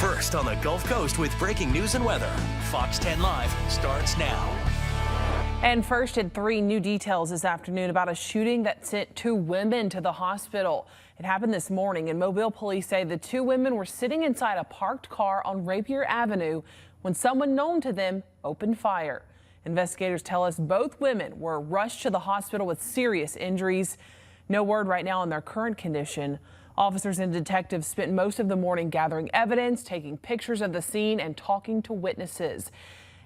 First on the Gulf Coast with breaking news and weather. Fox 10 Live starts now. And first at 3, new details this afternoon about a shooting that sent 2 women to the hospital. It happened this morning, and Mobile police say the 2 women were sitting inside a parked car on Rapier Avenue when someone known to them opened fire. Investigators tell us both women were rushed to the hospital with serious injuries. No word right now on their current condition. Officers and detectives spent most of the morning gathering evidence, taking pictures of the scene, and talking to witnesses.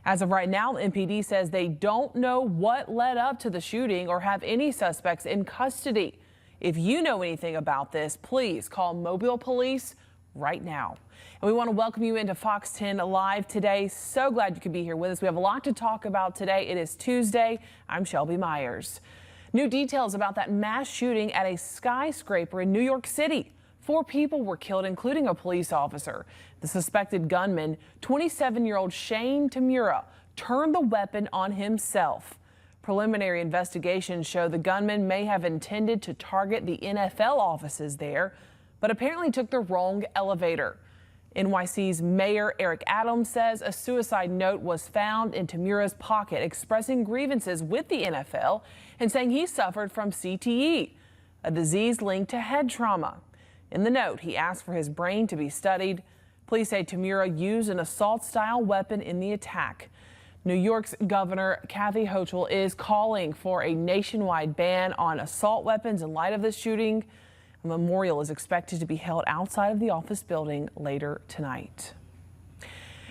As of right now, MPD says they don't know what led up to the shooting or have any suspects in custody. If you know anything about this, please call Mobile Police right now. And we want to welcome you into Fox 10 Live today. So glad you could be here with us. We have a lot to talk about today. It is Tuesday. I'm Shelby Myers. New details about that mass shooting at a skyscraper in New York City. 4 people were killed, including a police officer. The suspected gunman, 27-year-old Shane Tamura, turned the weapon on himself. Preliminary investigations show the gunman may have intended to target the NFL offices there, but apparently took the wrong elevator. NYC's Mayor Eric Adams says a suicide note was found in Tamura's pocket expressing grievances with the NFL and saying he suffered from CTE, a disease linked to head trauma. In the note, he asked for his brain to be studied. Police say Tamura used an assault-style weapon in the attack. New York's Governor Kathy Hochul is calling for a nationwide ban on assault weapons in light of this shooting. A memorial is expected to be held outside of the office building later tonight.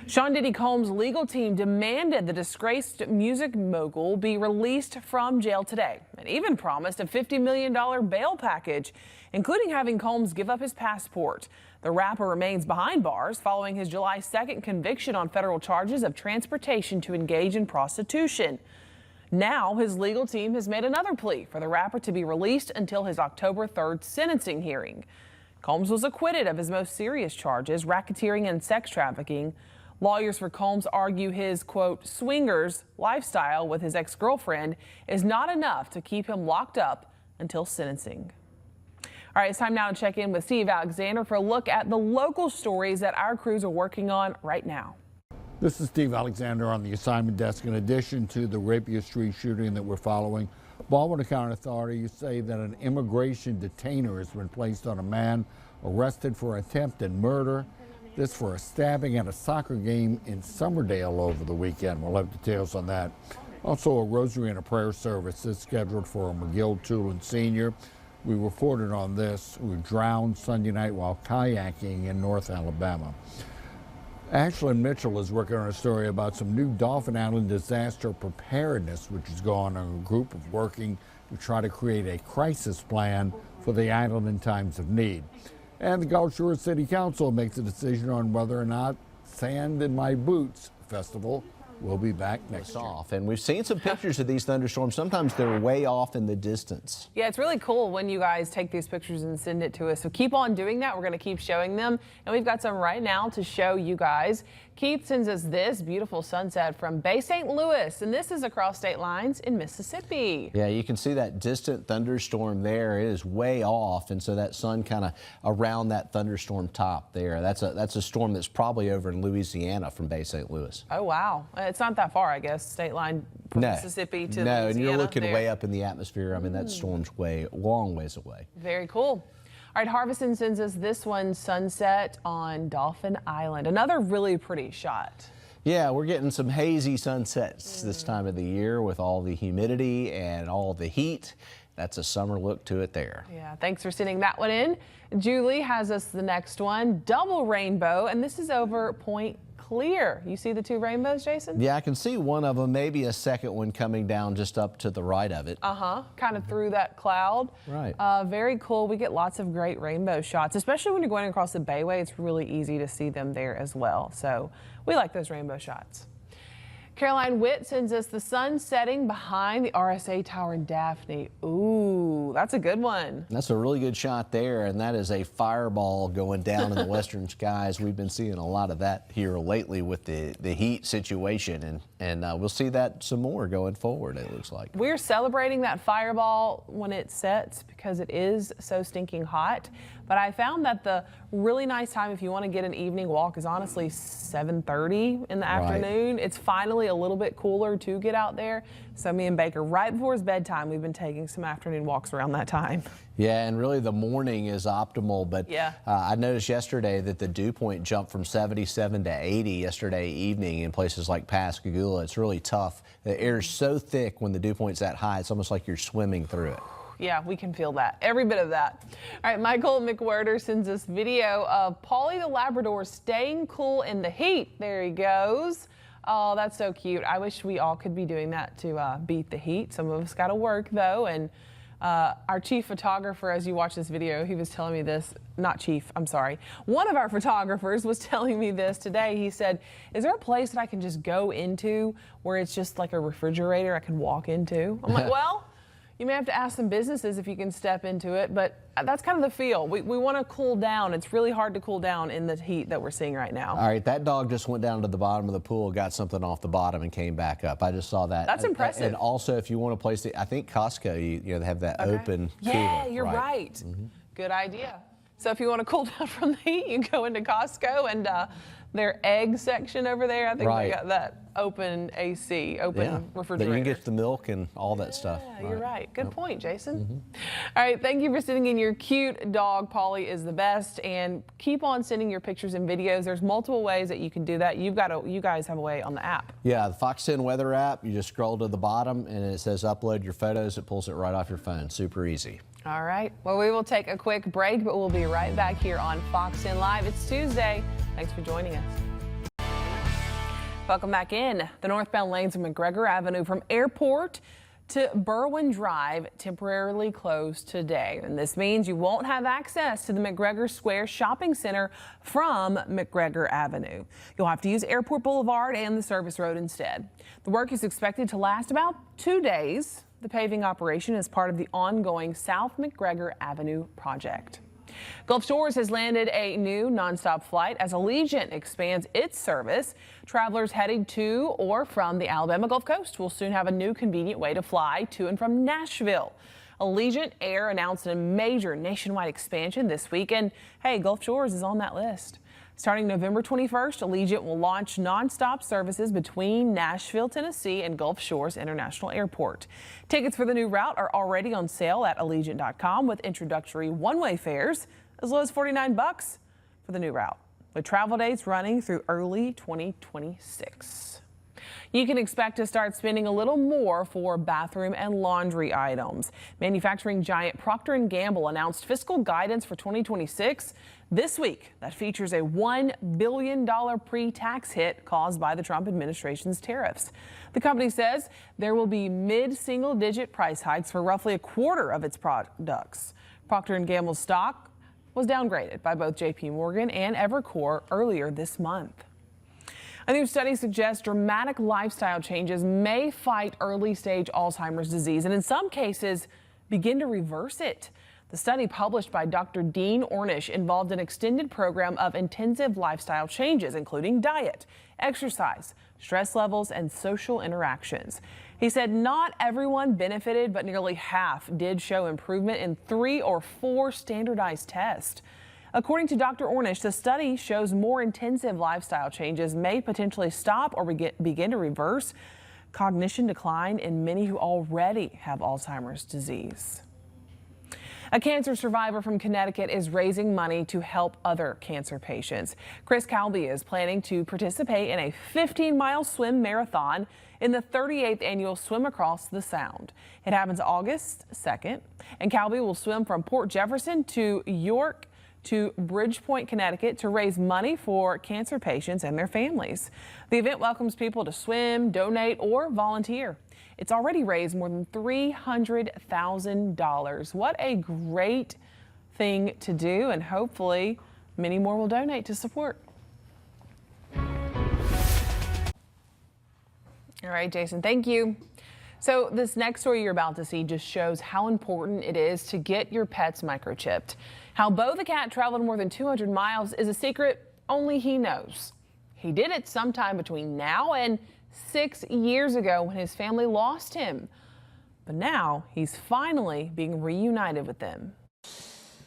Sean Diddy Combs' legal team demanded the disgraced music mogul be released from jail today and even promised a $50 million bail package, including having Combs give up his passport. The rapper remains behind bars following his July 2nd conviction on federal charges of transportation to engage in prostitution. Now his legal team has made another plea for the rapper to be released until his October 3rd sentencing hearing. Combs was acquitted of his most serious charges, racketeering and sex trafficking. Lawyers for Combs argue his, quote, swingers lifestyle with his ex-girlfriend is not enough to keep him locked up until sentencing. All right, it's time now to check in with Steve Alexander for a look at the local stories that our crews are working on right now. This is Steve Alexander on the assignment desk. In addition to the Rapier Street shooting that we're following, Baldwin County authorities say that an immigration detainer has been placed on a man arrested for attempted murder. This for a stabbing at a soccer game in Summerdale over the weekend. We'll have details on that. Also, a rosary and a prayer service is scheduled for a McGill Tulin senior. We reported on this, who drowned Sunday night while kayaking in North Alabama. Ashlyn Mitchell is working on a story about some new Dauphin Island disaster preparedness, which is going on. A group of working to try to create a crisis plan for the island in times of need. And the Gulf Shores City Council makes a decision on whether or not Sand in My Boots Festival will be back next year. And we've seen some pictures of these thunderstorms. Sometimes they're way off in the distance. Yeah, it's really cool when you guys take these pictures and send it to us. So keep on doing that. We're going to keep showing them. And we've got some right now to show you guys. Keith sends us this beautiful sunset from Bay St. Louis. And this is across state lines in Mississippi. Yeah, you can see that distant thunderstorm there. It is way off. And so that sun kind of around that thunderstorm top there. That's a storm that's probably over in Louisiana from Bay St. Louis. Oh, wow. It's not that far, I guess, state line from Mississippi to Louisiana. No, and you're looking there. Way up in the atmosphere. I mean, that storm's long ways away. Very cool. All right, Harvison sends us this one, sunset on Dauphin Island. Another really pretty shot. Yeah, we're getting some hazy sunsets this time of the year with all the humidity and all the heat. That's a summer look to it there. Yeah, thanks for sending that one in. Julie has us the next one, double rainbow, and this is over Point Clear. You see the 2 rainbows, Jason? Yeah, I can see one of them, maybe a second one coming down just up to the right of it. Kind of through that cloud. Right. Very cool. We get lots of great rainbow shots, especially when you're going across the Bayway. It's really easy to see them there as well. So we like those rainbow shots. Caroline Witt sends us the sun setting behind the RSA Tower in Daphne. Ooh, that's a good one. That's a really good shot there, and that is a fireball going down in the western skies. We've been seeing a lot of that here lately with the heat situation, and we'll see that some more going forward, it looks like. We're celebrating that fireball when it sets because it is so stinking hot. But I found that the really nice time if you want to get an evening walk is honestly 7:30 in the afternoon. It's finally a little bit cooler to get out there. So me and Baker, right before his bedtime, we've been taking some afternoon walks around that time. Yeah, and really the morning is optimal, but yeah. I noticed yesterday that the dew point jumped from 77 to 80 yesterday evening in places like Pascagoula. It's really tough. The air is so thick when the dew point's that high, it's almost like you're swimming through it. Yeah, we can feel that. Every bit of that. All right, Michael McWhirter sends us video of Polly the Labrador staying cool in the heat. There he goes. Oh, that's so cute. I wish we all could be doing that to beat the heat. Some of us got to work, though, and our chief photographer, as you watch this video, he was telling me this, not chief, I'm sorry. One of our photographers was telling me this today. He said, is there a place that I can just go into where it's just like a refrigerator I can walk into? I'm like, well, you may have to ask some businesses if you can step into it, but that's kind of the feel. We want to cool down. It's really hard to cool down in the heat that we're seeing right now. All right, that dog just went down to the bottom of the pool, got something off the bottom, and came back up. I just saw that. That's impressive. And also, if you want to place it, I think Costco, you know, they have that open cooler. Yeah, you're right. Mm-hmm. Good idea. So if you want to cool down from the heat, you can go into Costco and their egg section over there. I think they got that open AC, open refrigerator. You can get the milk and all that stuff. Yeah, you're right. Good point, Jason. All right, thank you for sending in your cute dog. Polly is the best, and keep on sending your pictures and videos. There's multiple ways that you can do that. You guys have a way on the app. Yeah, the Fox 10 weather app. You just scroll to the bottom, and it says upload your photos. It pulls it right off your phone. Super easy. All right. Well, we will take a quick break, but we'll be right back here on Fox 10 Live. It's Tuesday. Thanks for joining us. Welcome back in. The northbound lanes of McGregor Avenue from Airport to Berwyn Drive temporarily closed today. And this means you won't have access to the McGregor Square Shopping Center from McGregor Avenue. You'll have to use Airport Boulevard and the service road instead. The work is expected to last about 2 days. The paving operation is part of the ongoing South McGregor Avenue project. Gulf Shores has landed a new nonstop flight as Allegiant expands its service. Travelers heading to or from the Alabama Gulf Coast will soon have a new convenient way to fly to and from Nashville. Allegiant Air announced a major nationwide expansion this week, and hey, Gulf Shores is on that list. Starting November 21st, Allegiant will launch nonstop services between Nashville, Tennessee and Gulf Shores International Airport. Tickets for the new route are already on sale at Allegiant.com with introductory one-way fares as low as $49 for the new route, with travel dates running through early 2026. You can expect to start spending a little more for bathroom and laundry items. Manufacturing giant Procter & Gamble announced fiscal guidance for 2026 this week that features a $1 billion pre-tax hit caused by the Trump administration's tariffs. The company says there will be mid-single-digit price hikes for roughly a quarter of its products. Procter & Gamble's stock was downgraded by both J.P. Morgan and Evercore earlier this month. A new study suggests dramatic lifestyle changes may fight early-stage Alzheimer's disease and in some cases begin to reverse it. The study published by Dr. Dean Ornish involved an extended program of intensive lifestyle changes, including diet, exercise, stress levels, and social interactions. He said not everyone benefited, but nearly half did show improvement in 3 or 4 standardized tests. According to Dr. Ornish, the study shows more intensive lifestyle changes may potentially stop or begin to reverse cognition decline in many who already have Alzheimer's disease. A cancer survivor from Connecticut is raising money to help other cancer patients. Chris Calby is planning to participate in a 15-mile swim marathon in the 38th annual Swim Across the Sound. It happens August 2nd, and Calby will swim from Port Jefferson to York to Bridgeport, Connecticut to raise money for cancer patients and their families. The event welcomes people to swim, donate, or volunteer. It's already raised more than $300,000. What a great thing to do, and hopefully many more will donate to support. All right, Jason, thank you. So this next story you're about to see just shows how important it is to get your pets microchipped. How Bo the cat traveled more than 200 miles is a secret only he knows. He did it sometime between now and 6 years ago when his family lost him. But now he's finally being reunited with them.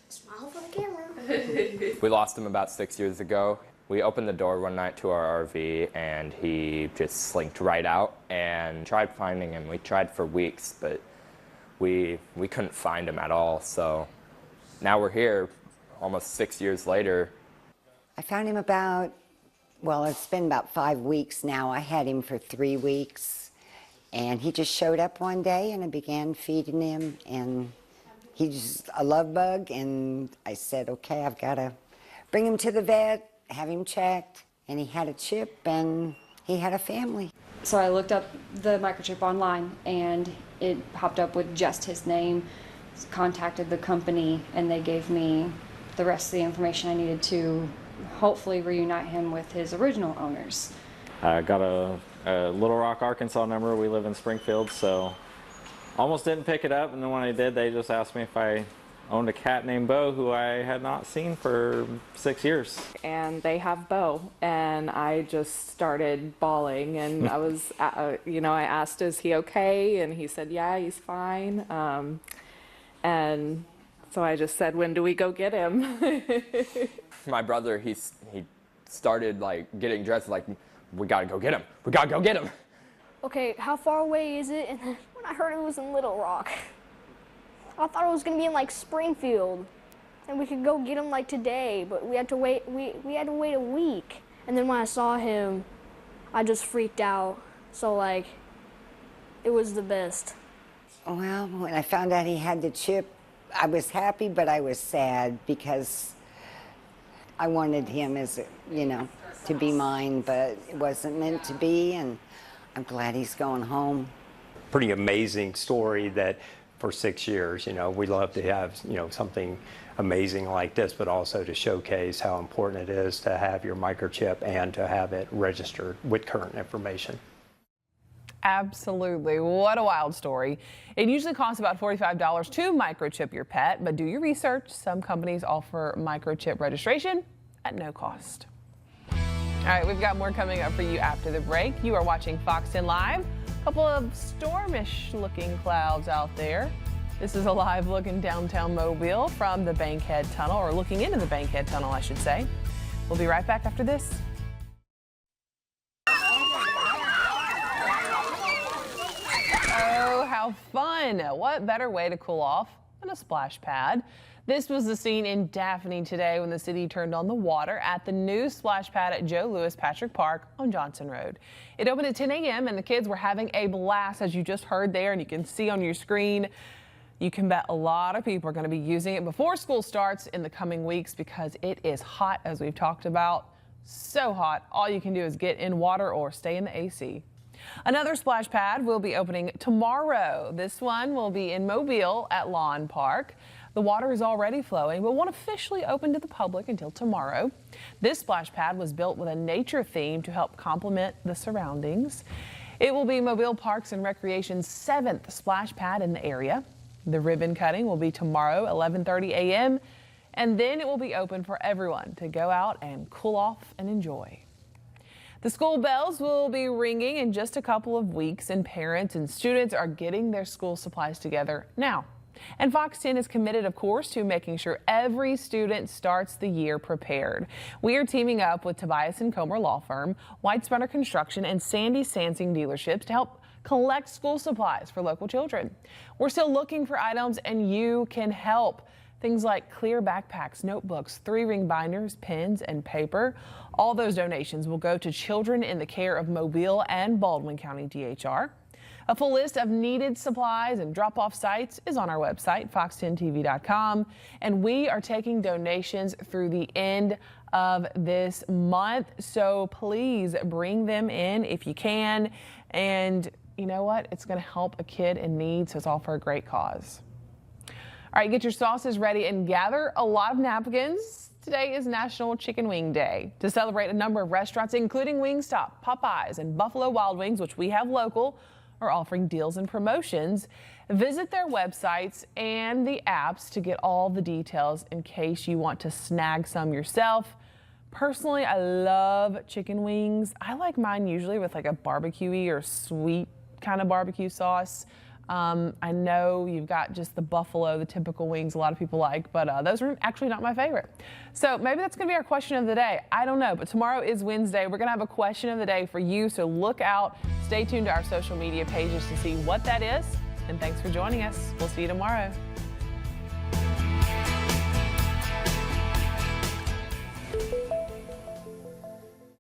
Smile for the camera. We lost him about 6 years ago. We opened the door one night to our RV and he just slinked right out and tried finding him. We tried for weeks, but we couldn't find him at all. So now we're here almost 6 years later. I found him it's been about 5 weeks now. I had him for 3 weeks and he just showed up one day and I began feeding him, and he's a love bug, and I said, okay, I've got to bring him to the vet, have him checked, and he had a chip and he had a family. So I looked up the microchip online and it popped up with just his name, contacted the company, and they gave me the rest of the information I needed to hopefully reunite him with his original owners. I got a Little Rock, Arkansas number. We live in Springfield, so almost didn't pick it up, and then when I did, they just asked me if I owned a cat named Bo, who I had not seen for 6 years. And they have Bo, and I just started bawling, and I was, I asked, is he okay? And he said, yeah, he's fine. And so I just said, when do we go get him? My brother, he started like getting dressed, like, we gotta go get him. We gotta go get him. Okay, how far away is it? And then when I heard it was in Little Rock, I thought it was gonna be in like Springfield, and we could go get him like today, but we had to wait. We had to wait a week. And then when I saw him, I just freaked out. So like, it was the best. Well, when I found out he had the chip, I was happy, but I was sad because I wanted him to be mine, but it wasn't meant to be, and I'm glad he's going home. Pretty amazing story that for 6 years, we love to have, something amazing like this, but also to showcase how important it is to have your microchip and to have it registered with current information. Absolutely. What a wild story. It usually costs about $45 to microchip your pet, but do your research. Some companies offer microchip registration at no cost. All right, we've got more coming up for you after the break. You are watching Fox 10 Live. A couple of stormish looking clouds out there. This is a live look in downtown Mobile from the Bankhead Tunnel, or looking into the Bankhead Tunnel, I should say. We'll be right back after this. Oh, how fun. What better way to cool off than a splash pad? This was the scene in Daphne today when the city turned on the water at the new splash pad at Joe Louis Patrick Park on Johnson Road. It opened at 10 a.m. and the kids were having a blast, as you just heard there, and you can see on your screen. You can bet a lot of people are going to be using it before school starts in the coming weeks because it is hot, as we've talked about. So hot, all you can do is get in water or stay in the AC. Another splash pad will be opening tomorrow. This one will be in Mobile at Lawn Park. The water is already flowing, but won't officially open to the public until tomorrow. This splash pad was built with a nature theme to help complement the surroundings. It will be Mobile Parks and Recreation's 7th splash pad in the area. The ribbon cutting will be tomorrow, 11:30 a.m., and then it will be open for everyone to go out and cool off and enjoy. The school bells will be ringing in just a couple of weeks, and parents and students are getting their school supplies together now. And Fox 10 is committed, of course, to making sure every student starts the year prepared. We are teaming up with Tobias & Comer Law Firm, White Spunner Construction, and Sandy Sansing dealerships to help collect school supplies for local children. We're still looking for items, and you can help. Things like clear backpacks, notebooks, 3-ring binders, pens, and paper. All those donations will go to children in the care of Mobile and Baldwin County DHR. A full list of needed supplies and drop-off sites is on our website, fox10tv.com, and we are taking donations through the end of this month, so please bring them in if you can. And you know what? It's going to help a kid in need, so it's all for a great cause. All right, get your sauces ready and gather a lot of napkins. Today is National Chicken Wing Day. To celebrate, a number of restaurants, including Wingstop, Popeyes, and Buffalo Wild Wings, which we have local, are offering deals and promotions. Visit their websites and the apps to get all the details in case you want to snag some yourself. Personally, I love chicken wings. I like mine usually with like a barbecue-y or sweet kind of barbecue sauce. I know you've got just the buffalo, the typical wings a lot of people like, but those are actually not my favorite. So maybe that's going to be our question of the day. I don't know, but tomorrow is Wednesday. We're going to have a question of the day for you, so look out. Stay tuned to our social media pages to see what that is. And thanks for joining us. We'll see you tomorrow.